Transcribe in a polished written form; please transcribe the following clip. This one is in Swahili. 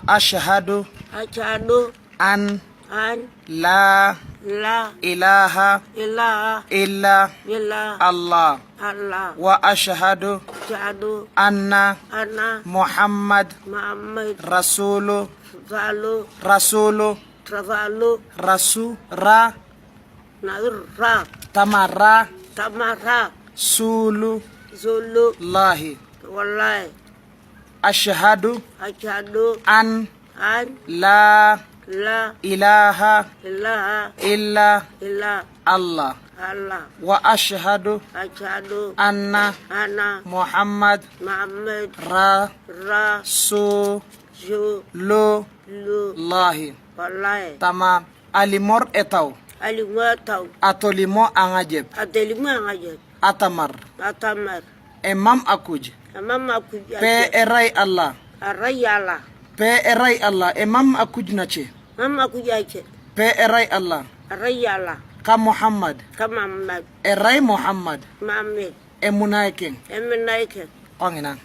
ashhadu an la ilaha illa Allah wa ashhadu anna Muhammad rasulu tamara sulu lahi wallahi ashhadu an la ilaha illa Allah wa ashhadu anna Muhammad rasulullahi wallahi tamam alimor etaw atolimo angajeb atamar emam akuj pe eray Allah pe eray Allah emam akuj nache pe eray Allah ka Muhammad eray Muhammad emunaike Emunaike ongina